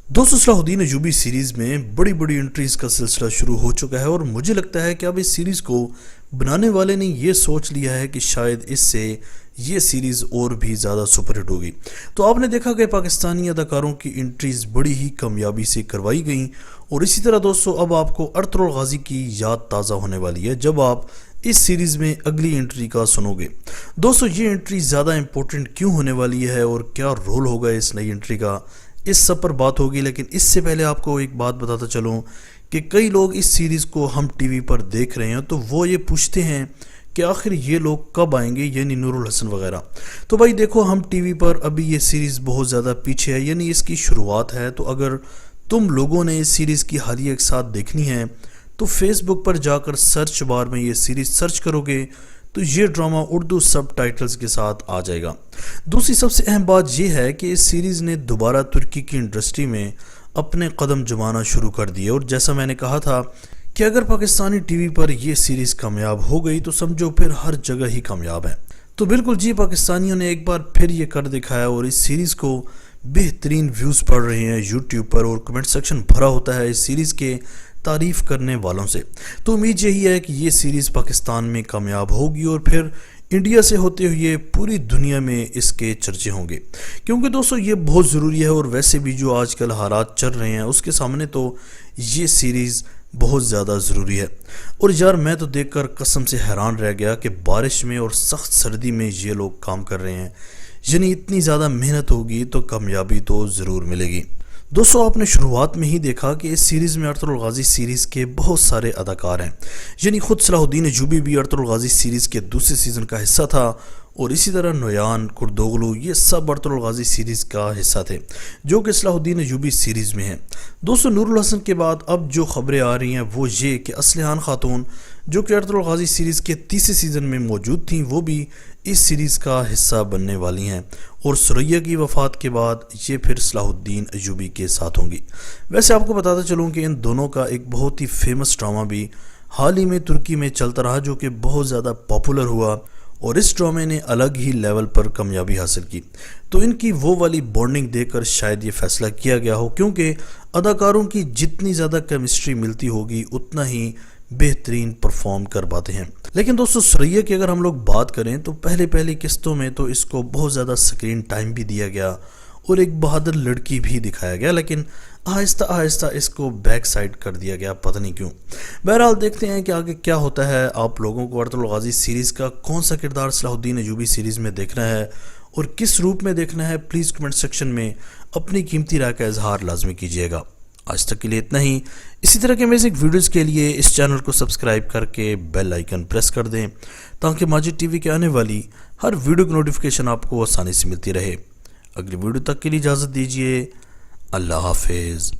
दोस्तों सलाहुद्दीन अयूबी सीरीज़ में बड़ी बड़ी एंट्रीज़ का सिलसिला शुरू हो चुका है और मुझे लगता है कि अब इस सीरीज़ को बनाने वाले ने ये सोच लिया है कि शायद इससे ये सीरीज़ और भी ज़्यादा सुपरहिट होगी। तो आपने देखा कि पाकिस्तानी अदाकारों की एंट्रीज़ बड़ी ही कामयाबी से करवाई गई और इसी तरह दोस्तों अब आपको अर्तुगरुल गाजी की याद ताज़ा होने वाली है जब आप इस सीरीज़ में अगली एंट्री का सुनोगे। दोस्तों ये एंट्री ज़्यादा इम्पोर्टेंट क्यों होने वाली है और क्या रोल होगा इस नई एंट्री का, इस सब पर बात होगी। लेकिन इससे पहले आपको एक बात बताता चलूं कि कई लोग इस सीरीज़ को हम टीवी पर देख रहे हैं तो वो ये पूछते हैं कि आखिर ये लोग कब आएंगे, यानी नूरुल हसन वगैरह। तो भाई देखो, हम टीवी पर अभी ये सीरीज़ बहुत ज़्यादा पीछे है, यानी इसकी शुरुआत है। तो अगर तुम लोगों ने इस सीरीज़ की हालिया एक साथ देखनी है तो फेसबुक पर जाकर सर्च बार में ये सीरीज़ सर्च करोगे तो ये ड्रामा उर्दू सब टाइटल्स के साथ आ जाएगा। दूसरी सबसे अहम बात यह है कि इस सीरीज़ ने दोबारा तुर्की की इंडस्ट्री में अपने कदम जमाना शुरू कर दिए और जैसा मैंने कहा था कि अगर पाकिस्तानी टीवी पर यह सीरीज़ कामयाब हो गई तो समझो फिर हर जगह ही कामयाब है। तो बिल्कुल जी, पाकिस्तानियों ने एक बार फिर ये कर दिखाया और इस सीरीज़ को बेहतरीन व्यूज़ पड़ रहे हैं यूट्यूब पर और कमेंट सेक्शन भरा होता है इस सीरीज़ के तारीफ़ करने वालों से। तो उम्मीद यही है कि ये सीरीज़ पाकिस्तान में कामयाब होगी और फिर इंडिया से होते हुए पूरी दुनिया में इसके चर्चे होंगे, क्योंकि दोस्तों ये बहुत ज़रूरी है। और वैसे भी जो आजकल हालात चल रहे हैं उसके सामने तो ये सीरीज़ बहुत ज़्यादा ज़रूरी है। और यार मैं तो देखकर कसम से हैरान रह गया कि बारिश में और सख्त सर्दी में ये लोग काम कर रहे हैं, यानी इतनी ज़्यादा मेहनत होगी तो कामयाबी तो ज़रूर मिलेगी। दोस्तों आपने शुरुआत में ही देखा कि इस सीरीज़ में अर्तुगरुल गाजी सीरीज़ के बहुत सारे अदाकार हैं, यानी खुद सलाहुद्दीन अयूबी भी अर्तुगरुल गाजी सीरीज़ के दूसरे सीज़न का हिस्सा था और इसी तरह नोयान, कुर्दोगलू, ये सब अर्तुगरुल गाजी सीरीज़ का हिस्सा थे जो कि सलाहुद्दीन अयूबी सीरीज़ में हैं। दोस्तों नूरुल हसन के बाद अब जो खबरें आ रही हैं वो ये कि असलिहान खातून जो कि अर्तुगरुल गाजी सीरीज़ के तीसरे सीज़न में मौजूद थी वो भी इस सीरीज़ का हिस्सा बनने वाली हैं और सुरैया की वफ़ात के बाद ये फिर सलाहुद्दीन अयूबी के साथ होंगी। वैसे आपको बताता चलूँ कि इन दोनों का एक बहुत ही फेमस ड्रामा भी हाल ही में तुर्की में चलता रहा जो कि बहुत ज़्यादा पॉपुलर हुआ और इस ड्रामे ने अलग ही लेवल पर कामयाबी हासिल की। तो इनकी वो वाली बॉन्डिंग देखकर शायद ये फैसला किया गया हो, क्योंकि अदाकारों की जितनी ज़्यादा केमिस्ट्री मिलती होगी उतना ही बेहतरीन परफॉर्म कर पाते हैं। लेकिन दोस्तों सुरैया की अगर हम लोग बात करें तो पहली किस्तों में तो इसको बहुत ज़्यादा स्क्रीन टाइम भी दिया गया और एक बहादुर लड़की भी दिखाया गया, लेकिन आहिस्ता आहिस्ता इसको बैक साइड कर दिया गया, पता नहीं क्यों। बहरहाल देखते हैं कि आगे क्या होता है। आप लोगों को अर्तुगरुल गाजी सीरीज़ का कौन सा किरदार सलाहुद्दीन अयूबी सीरीज़ में देखना है और किस रूप में देखना है, प्लीज़ कमेंट सेक्शन में अपनी कीमती राय का इजहार लाजमी कीजिएगा। आज तक के लिए इतना ही। इसी तरह के अमेजिंग वीडियोज़ के लिए इस चैनल को सब्सक्राइब करके बेल आइकन प्रेस कर दें ताकि माजिद टीवी के आने वाली हर वीडियो की नोटिफिकेशन आपको आसानी से मिलती रहे। अगली वीडियो तक के लिए इजाज़त दीजिए। अल्लाह हाफिज़।